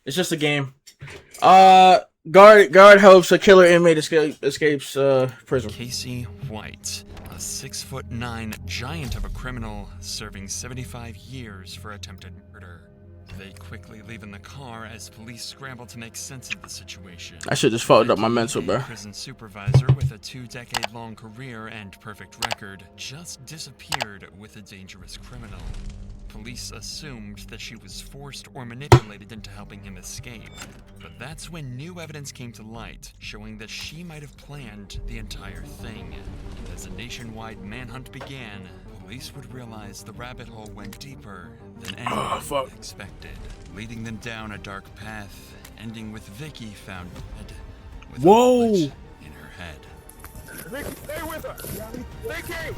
It's just a game. Guard helps a killer inmate escapes prison. Casey White, a 6'9" giant of a criminal serving 75 years for attempted murder. They quickly leave in the car as police scramble to make sense of the situation. I should just fucked up my mental, bro. A prison supervisor with a 2-decade-long career and perfect record just disappeared with a dangerous criminal. Police assumed that she was forced or manipulated into helping him escape. But that's when new evidence came to light, showing that she might have planned the entire thing. As a nationwide manhunt began, police would realize the rabbit hole went deeper than anyone expected, leading them down a dark path, ending with Vicky found dead with a bullet in her head. Vicky, stay with her! Vicky!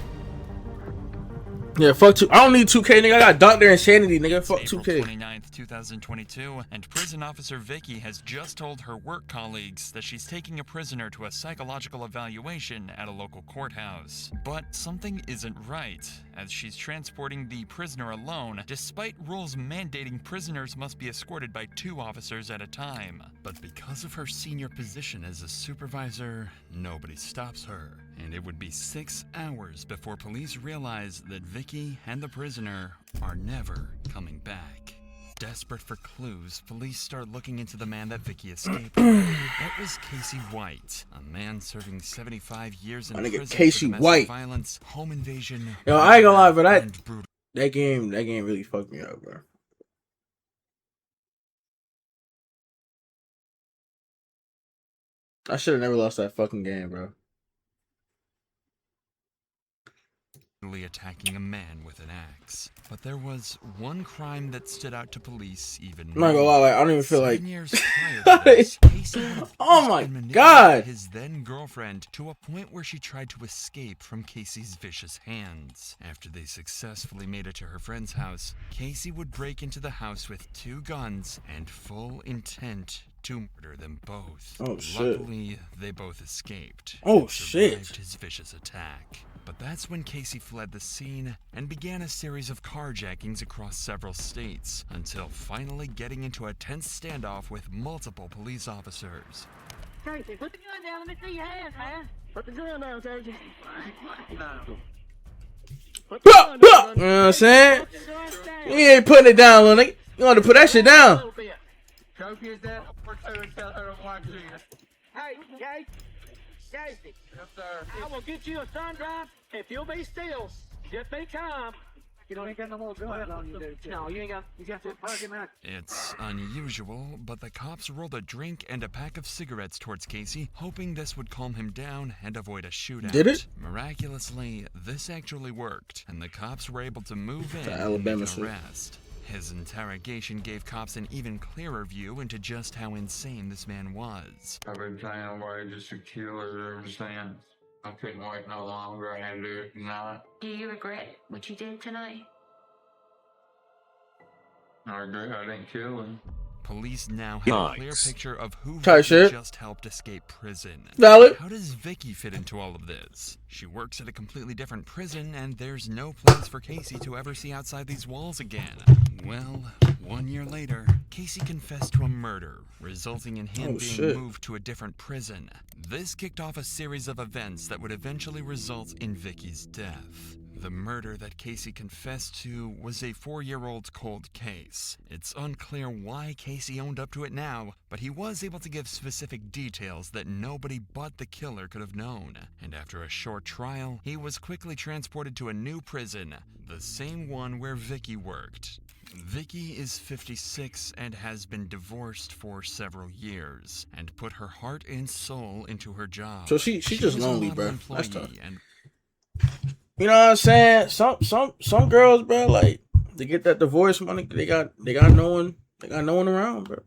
Yeah, fuck 2. I don't need 2K, nigga. I got Dr. Insanity, nigga. Fuck 2K. April 29th, 2022, and prison officer Vicky has just told her work colleagues that she's taking a prisoner to a psychological evaluation at a local courthouse. But something isn't right, as she's transporting the prisoner alone, despite rules mandating prisoners must be escorted by 2 officers at a time. But because of her senior position as a supervisor, nobody stops her. And it would be 6 hours before police realize that Vicky and the prisoner are never coming back. Desperate for clues, police start looking into the man that Vicky escaped with. That was Casey White, a man serving 75 years in prison Casey for domestic White. violence, home invasion, Yo, I ain't gonna lie, but brutal. that game really fucked me up, bro. I should have never lost that fucking game, bro. Attacking a man with an axe. But there was one crime that stood out to police even more. I'm not gonna lie, like, I don't even feel 7 like. years prior to this, Casey had Oh my manipulated God. his then girlfriend to a point where she tried to escape from Casey's vicious hands. After they successfully made it to her friend's house, Casey would break into the house with 2 guns and full intent to murder them both. Oh shit. Luckily, they both escaped. Oh and shit. survived his vicious attack. But that's when Casey fled the scene and began a series of carjackings across several states, until finally getting into a tense standoff with multiple police officers. Casey, put the gun down. Let me see your hands, man. Put the gun down, Casey. Put the gun down. You know what I'm saying? You ain't putting it down, little nigga. You want to put that shit down. Trophy is that or 2 and tell her to watch you. Hey, Casey. Yes, sir. I will get you a sundrop if you'll be still. Just be calm. You don't ain't got no more gun on you, dude. No, you ain't got. You got that parking lot. It's unusual, but the cops rolled a drink and a pack of cigarettes towards Casey, hoping this would calm him down and avoid a shootout. Did it? Miraculously, this actually worked, and the cops were able to move in The and Alabama make shit. an arrest. His interrogation gave cops an even clearer view into just how insane this man was. I've been trying to wait just a killer ever since. I couldn't wait no longer. I had to do it tonight. Do you regret what you did tonight? I regret I didn't kill him. Police now have a clear picture of who Tight Vicky shit. just helped escape prison. Valid. How does Vicky fit into all of this? She works at a completely different prison, and there's no plans for Casey to ever see outside these walls again. Well, 1 year later, Casey confessed to a murder, resulting in him being moved to a different prison. This kicked off a series of events that would eventually result in Vicky's death. The murder that Casey confessed to was a 4-year-old cold case. It's unclear why Casey owned up to it now, but he was able to give specific details that nobody but the killer could have known. And after a short trial, he was quickly transported to a new prison, the same one where Vicky worked. Vicky is 56 and has been divorced for several years, and put her heart and soul into her job. So she just was a lonely, model bro. That's employee tough. and You know what I'm saying? Some girls, bro, like they get that divorce money. They got no one around, bro.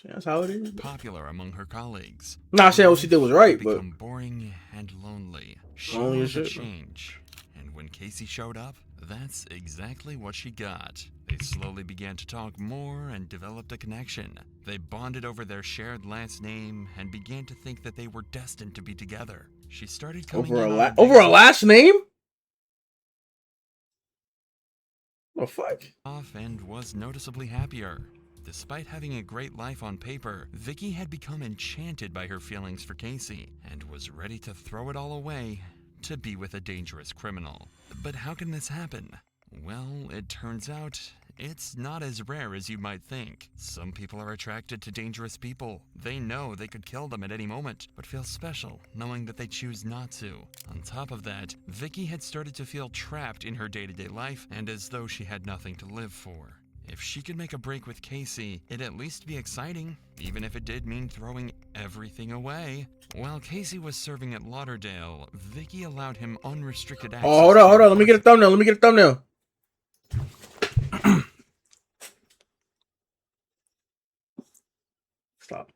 That's how it is. popular among her colleagues. Not saying what she did was right, but Become boring and lonely. She Lonely wanted as a shit, bro. change. And when Casey showed up, that's exactly what she got. They slowly began to talk more and developed a connection. They bonded over their shared last name and began to think that they were destined to be together. She started coming over in a on over a dates last name. Oh fuck! off and was noticeably happier. Despite having a great life on paper, Vicky had become enchanted by her feelings for Casey and was ready to throw it all away to be with a dangerous criminal. But how can this happen? Well, it turns out it's not as rare as you might think. Some people are attracted to dangerous people. They know they could kill them at any moment, but feel special knowing that they choose not to. On top of that, Vicky had started to feel trapped in her day-to-day life and as though she had nothing to live for. If she could make a break with Casey, it'd at least be exciting, even if it did mean throwing everything away. While Casey was serving at Lauderdale, Vicky allowed him unrestricted access. Oh, hold on. Let me get a thumbnail. Stop.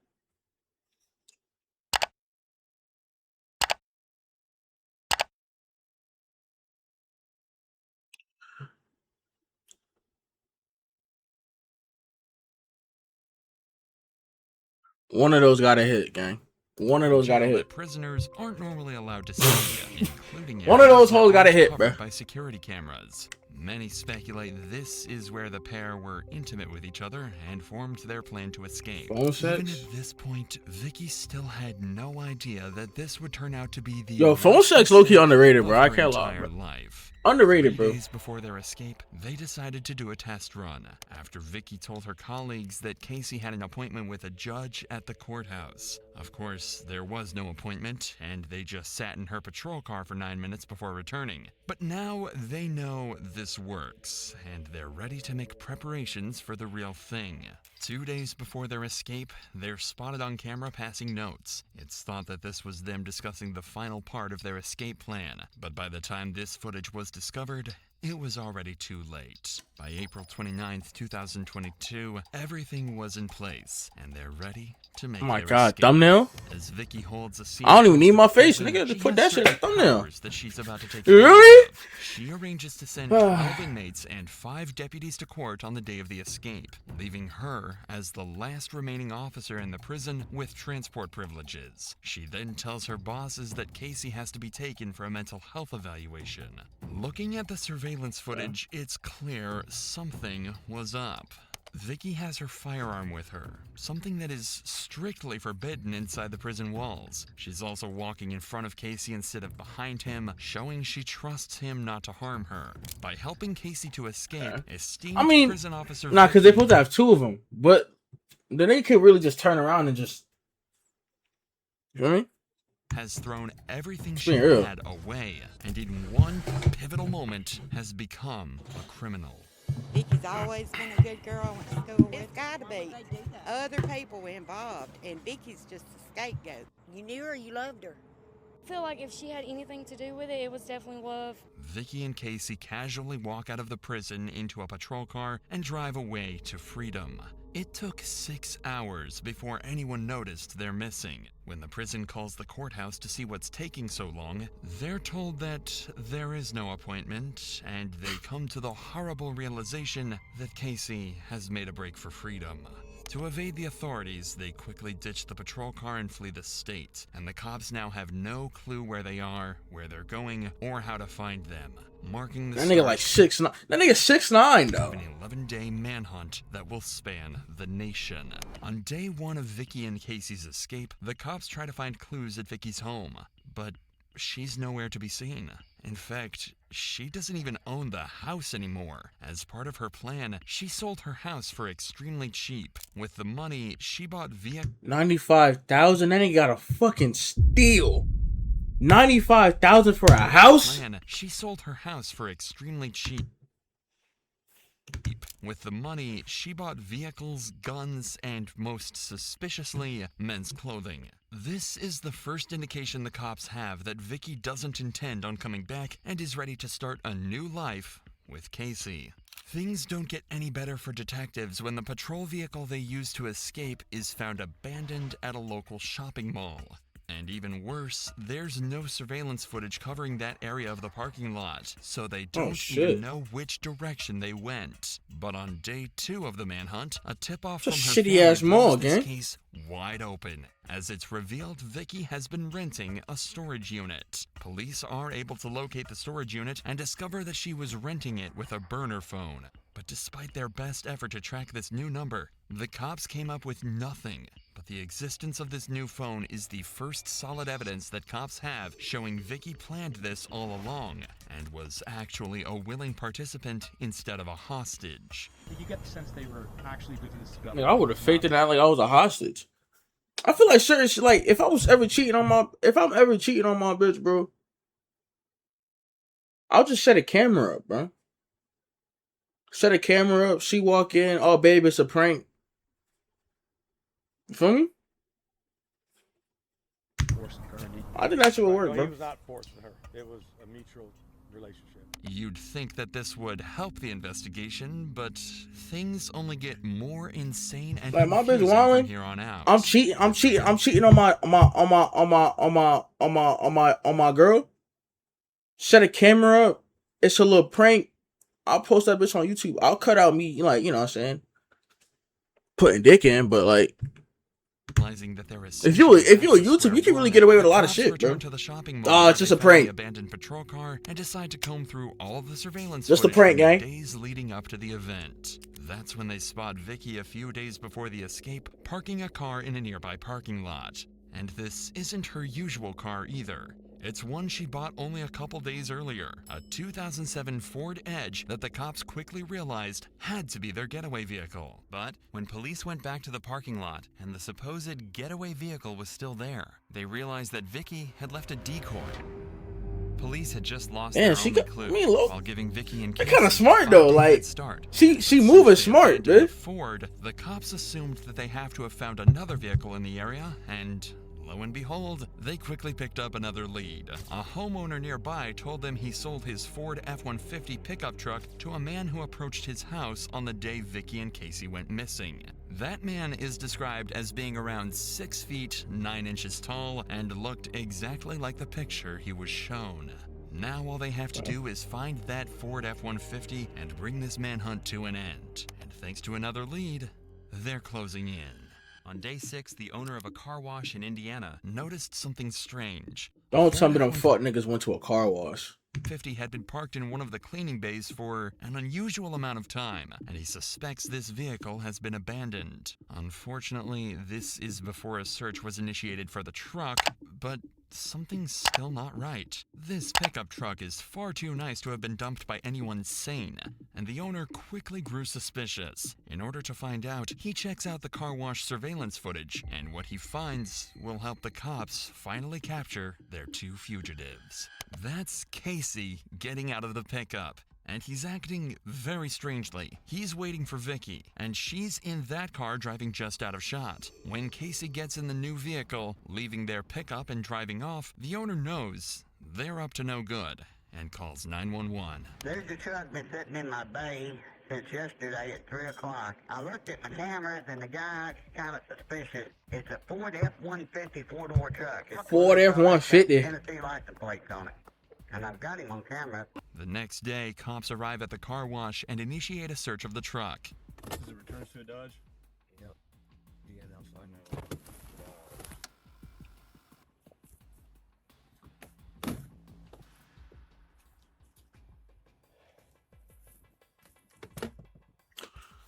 One of those got a hit, gang. One of those got a hit. Prisoners aren't normally allowed to see, including one of those hoes got a hit, bro. By security cameras. Many speculate this is where the pair were intimate with each other and formed their plan to escape. Phone sex? Even at this point, Vicky still had no idea that this would turn out to be the phone sex low-key underrated, bro. I can't lie, bro. Life. Underrated, 3 bro. days before their escape, they decided to do a test run after Vicky told her colleagues that Casey had an appointment with a judge at the courthouse. Of course, there was no appointment, and they just sat in her patrol car for 9 minutes before returning. But now they know this works, and they're ready to make preparations for the real thing. 2 days before their escape, they're spotted on camera passing notes. It's thought that this was them discussing the final part of their escape plan, but by the time this footage was discovered, it was already too late. By April 29th, 2022, everything was in place, and they're ready to make their escape. Thumbnail? As Vicky holds a seat, I don't even need my face, nigga. Just put that shit in the thumbnail. That she's about to take really? She arranges to send 12 inmates and 5 deputies to court on the day of the escape, leaving her as the last remaining officer in the prison with transport privileges. She then tells her bosses that Casey has to be taken for a mental health evaluation. Looking at the surveillance footage, it's clear something was up. Vicky has her firearm with her, something that is strictly forbidden inside the prison walls. She's also walking in front of Casey instead of behind him, showing she trusts him not to harm her. By helping Casey to escape, esteemed prison officer because they're supposed to have 2 of them, but then they could really just turn around and just, you know what I mean? Has thrown everything she had away, and in one pivotal moment has become a criminal. Vicky's always been a good girl I went to school with. It's gotta be other people involved, and Vicky's just a scapegoat. You knew her, you loved her. I feel like if she had anything to do with it, it was definitely love. Vicky and Casey casually walk out of the prison into a patrol car and drive away to freedom. It took 6 hours before anyone noticed they're missing. When the prison calls the courthouse to see what's taking so long, they're told that there is no appointment, and they come to the horrible realization that Casey has made a break for freedom. To evade the authorities, they quickly ditch the patrol car and flee the state, and the cops now have no clue where they are, where they're going, or how to find them. Marking the that nigga like 6'9". That nigga 6'9" though. An 11-day manhunt that will span the nation. On day 1 of Vicky and Casey's escape, the cops try to find clues at Vicky's home, but she's nowhere to be seen. In fact, she doesn't even own the house anymore. As part of her plan, she sold her house for extremely cheap. With the money, she bought $95,000. That nigga got a fucking steal. $95,000 for a house? She sold her house for extremely cheap. With the money, she bought vehicles, guns, and most suspiciously, men's clothing. This is the first indication the cops have that Vicky doesn't intend on coming back and is ready to start a new life with Casey. Things don't get any better for detectives when the patrol vehicle they used to escape is found abandoned at a local shopping mall. And even worse, there's no surveillance footage covering that area of the parking lot, so they don't even know which direction they went. But on day 2 of the manhunt, a tip-off from her shitty-ass mall, blows this case wide open, as it's revealed Vicky has been renting a storage unit. Police are able to locate the storage unit and discover that she was renting it with a burner phone. But despite their best effort to track this new number, the cops came up with nothing. But the existence of this new phone is the first solid evidence that cops have showing Vicky planned this all along and was actually a willing participant instead of a hostage. Did you get the sense they were actually doing this together? Man, I would have faked it out like I was a hostage. I feel like certain shit, like if I'm ever cheating on my bitch, bro, I'll just set a camera up, bro. Set a camera up. She walk in. Oh, babe, it's a prank. You feel me? I think that shit would work, bro. He was not forcing her. It was a mutual relationship. You'd think that this would help the investigation, but things only get more insane and like my bitch confusing wilding. from here on out. I'm cheating on my girl. Set a camera up. It's a little prank. I'll post that bitch on YouTube. I'll cut out me, like, you know what I'm saying, putting dick in, but like, Realizing that there is if you a YouTube, you can really get away with a lot of shit, bro. To the shopping Oh, mall it's just a prank. The abandoned patrol car and decide to comb through all of the surveillance Just a footage prank, from the gang. days leading up to the event. That's when they spot Vicky a few days before the escape, parking a car in a nearby parking lot. And this isn't her usual car either. It's one she bought only a couple days earlier, a 2007 Ford Edge that the cops quickly realized had to be their getaway vehicle. But when police went back to the parking lot and the supposed getaway vehicle was still there, they realized that Vicky had left a decoy. Police had just lost their only clue while giving Vicky and Casey kind of smart though. Like, she moving smart, dude. Ford, the cops assumed that they have to have found another vehicle in the area, and lo and behold, they quickly picked up another lead. A homeowner nearby told them he sold his Ford F-150 pickup truck to a man who approached his house on the day Vicky and Casey went missing. That man is described as being around 6 feet 9 inches tall and looked exactly like the picture he was shown. Now all they have to do is find that Ford F-150 and bring this manhunt to an end. And thanks to another lead, they're closing in. On day 6, the owner of a car wash in Indiana noticed something strange. Don't tell me them fuck niggas went to a car wash. 50 had been parked in one of the cleaning bays for an unusual amount of time, and he suspects this vehicle has been abandoned. Unfortunately, this is before a search was initiated for the truck, but something's still not right. This pickup truck is far too nice to have been dumped by anyone sane, and the owner quickly grew suspicious. In order to find out, he checks out the car wash surveillance footage, and what he finds will help the cops finally capture their 2 fugitives. That's Casey getting out of the pickup, and he's acting very strangely. He's waiting for Vicky, and she's in that car driving just out of shot. When Casey gets in the new vehicle, leaving their pickup and driving off, the owner knows they're up to no good and calls 911. There's a truck been sitting in my bay since yesterday at 3 o'clock. I looked at my cameras and the guy's kind of suspicious. It's a Ford F-150 four-door truck. Ford F-150. Tennessee license plates on it. And I've got him on camera. The next day, cops arrive at the car wash and initiate a search of the truck. Does it return to a Dodge? Yep. Yeah, that's fine.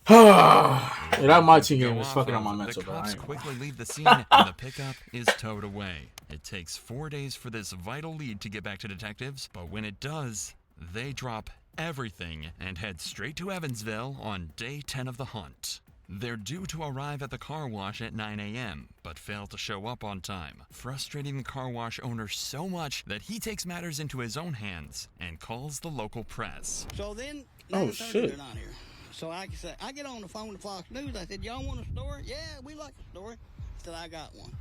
Yeah, that might team was fucking on my mental. The cops but quickly leave the scene and the pickup is towed away. It takes 4 days for this vital lead to get back to detectives, but when it does, they drop everything and head straight to Evansville on day 10 of the hunt. They're due to arrive at the car wash at 9 a.m., but fail to show up on time, frustrating the car wash owner so much that he takes matters into his own hands and calls the local press. So then, oh shit. they're not here. So I get on the phone to Fox News. I said, y'all want a story? Yeah, we like a story. I said, I got one.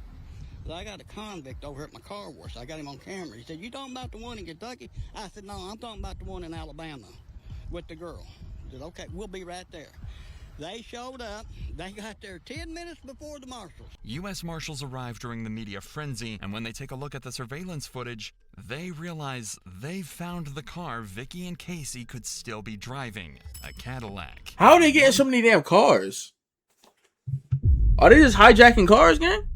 So I got a convict over at my car wash. I got him on camera. He said, you talking about the one in Kentucky? I said, no, I'm talking about the one in Alabama with the girl. He said, okay, we'll be right there. They showed up. They got there 10 minutes before the marshals. U.S. Marshals arrive during the media frenzy, and when they take a look at the surveillance footage, they realize they've found the car Vicky and Casey could still be driving, a Cadillac. How are they getting so many damn cars? Are they just hijacking cars, gang?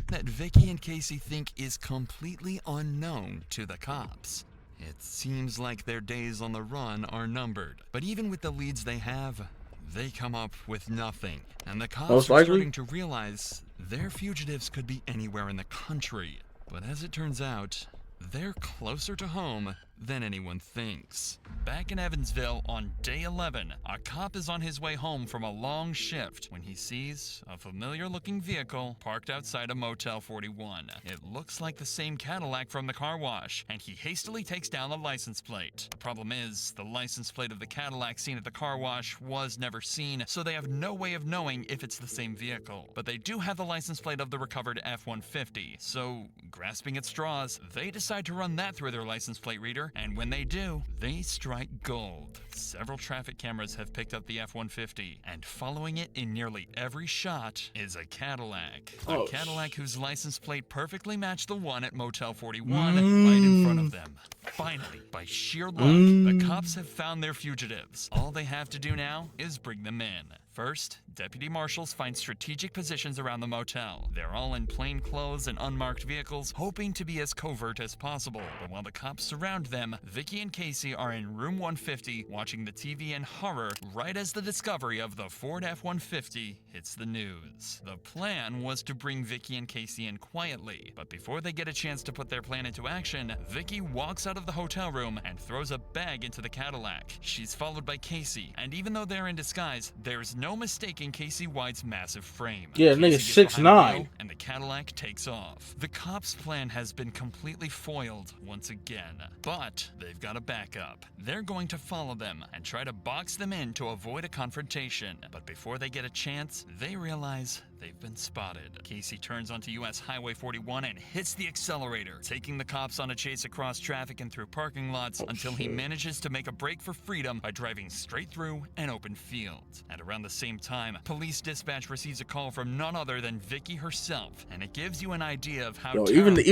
That Vicky and Casey think is completely unknown to the cops. It seems like their days on the run are numbered. But even with the leads they have, they come up with nothing. And the cops Most are likely. starting to realize their fugitives could be anywhere in the country. But as it turns out, they're closer to home than anyone thinks. Back in Evansville on day 11, a cop is on his way home from a long shift when he sees a familiar-looking vehicle parked outside a Motel 41. It looks like the same Cadillac from the car wash, and he hastily takes down the license plate. The problem is, the license plate of the Cadillac seen at the car wash was never seen, so they have no way of knowing if it's the same vehicle. But they do have the license plate of the recovered F-150, so grasping at straws, they decide to run that through their license plate reader, and when they do, they strike gold. Several traffic cameras have picked up the F-150, and following it in nearly every shot is a Cadillac. A Cadillac whose license plate perfectly matched the one at Motel 41 right in front of them. Finally, by sheer luck, the cops have found their fugitives. All they have to do now is bring them in. First, deputy marshals find strategic positions around the motel. They're all in plain clothes and unmarked vehicles, hoping to be as covert as possible. But while the cops surround them, Vicky and Casey are in room 150 watching the TV in horror right as the discovery of the Ford F-150 hits the news. The plan was to bring Vicky and Casey in quietly, but before they get a chance to put their plan into action, Vicky walks out of the hotel room and throws a bag into the Cadillac. She's followed by Casey, and even though they're in disguise, there's no mistaking Casey White's massive frame. Yeah, Casey nigga gets behind the 6'9". wheel, and the Cadillac takes off. The cops' plan has been completely foiled once again, but they've got a backup. They're going to follow them and try to box them in to avoid a confrontation, but before they get a chance, they realize they've been spotted. Casey turns onto US Highway 41 and hits the accelerator, taking the cops on a chase across traffic and through parking lots until he manages to make a break for freedom by driving straight through an open field. At around the same time, police dispatch receives a call from none other than Vicky herself, and it gives you an idea of how even the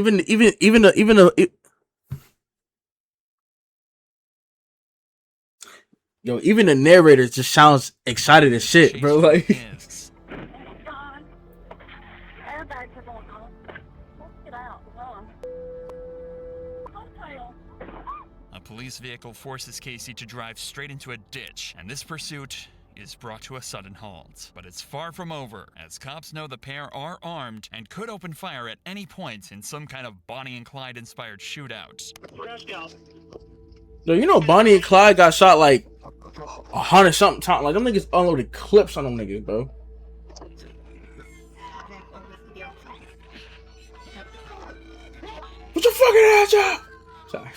narrator just sounds excited as shit, bro. Like, a police vehicle forces Casey to drive straight into a ditch, and this pursuit is brought to a sudden halt. But it's far from over, as cops know the pair are armed and could open fire at any point in some kind of Bonnie and Clyde inspired shootout. yo, you know Bonnie and Clyde got shot like 100-something times. Like, them niggas unloaded clips on them niggas, bro. Put your fucking ass up! Sorry.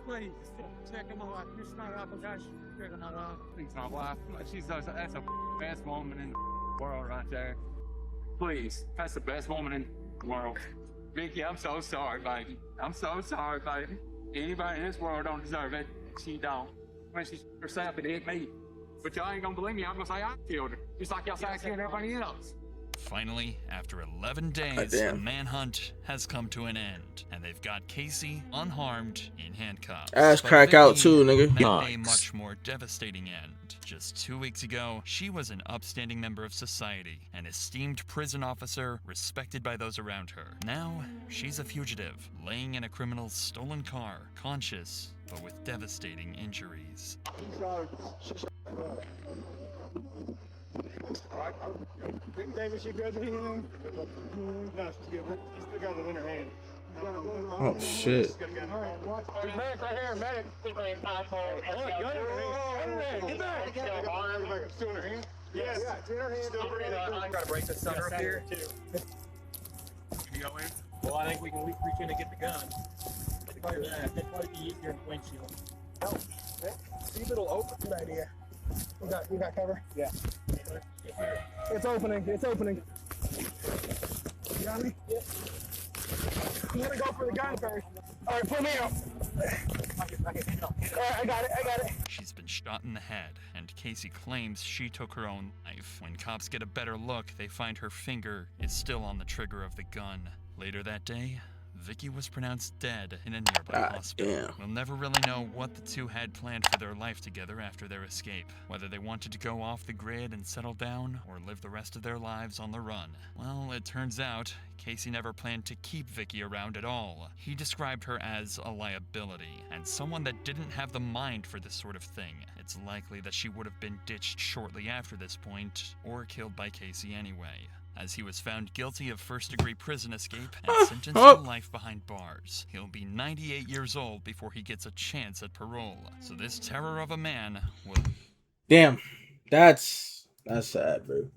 Please, check him out. You're not out, guys. Please, my wife. That's the best woman in the world right there. Please, that's the best woman in the world. Vicky, I'm so sorry, baby. I'm so sorry, baby. Anybody in this world don't deserve it. She don't. When she herself, it hit me. But y'all ain't gonna believe me. I'm gonna say I killed her. Just like y'all say I killed everybody else. Finally, after 11 days, the manhunt has come to an end, and they've got Casey unharmed in handcuffs. Ass crack out too, nigga. Met a much more devastating end. Just 2 weeks ago, she was an upstanding member of society, an esteemed prison officer respected by those around her. Now, she's a fugitive, laying in a criminal's stolen car, conscious, but with devastating injuries. David, she good to anything? No, she's good. She's still got it in her hand. Oh shit. Medic right here, medic. Get back. Still in her hand? Yes. It's in her hand. Still breathing. I gotta break this center up here. You go in? Well, I think we can reach in and get the gun. That'd probably be easier in the windshield. Oh, see if it'll open. Good idea. You got cover? Yeah. It's opening. It's opening. You got me? Yeah. You want to go for the gun first? All right, pull me out. All right, I got it. She's been shot in the head, and Casey claims she took her own life. When cops get a better look, they find her finger is still on the trigger of the gun. Later that day, Vicky was pronounced dead in a nearby God hospital. damn. We'll never really know what the two had planned for their life together after their escape. Whether they wanted to go off the grid and settle down, or live the rest of their lives on the run. Well, it turns out, Casey never planned to keep Vicky around at all. He described her as a liability, and someone that didn't have the mind for this sort of thing. It's likely that she would have been ditched shortly after this point, or killed by Casey anyway, as he was found guilty of first-degree prison escape and sentenced to life behind bars. He'll be 98 years old before he gets a chance at parole. So this terror of a man will... Damn. That's sad, bro.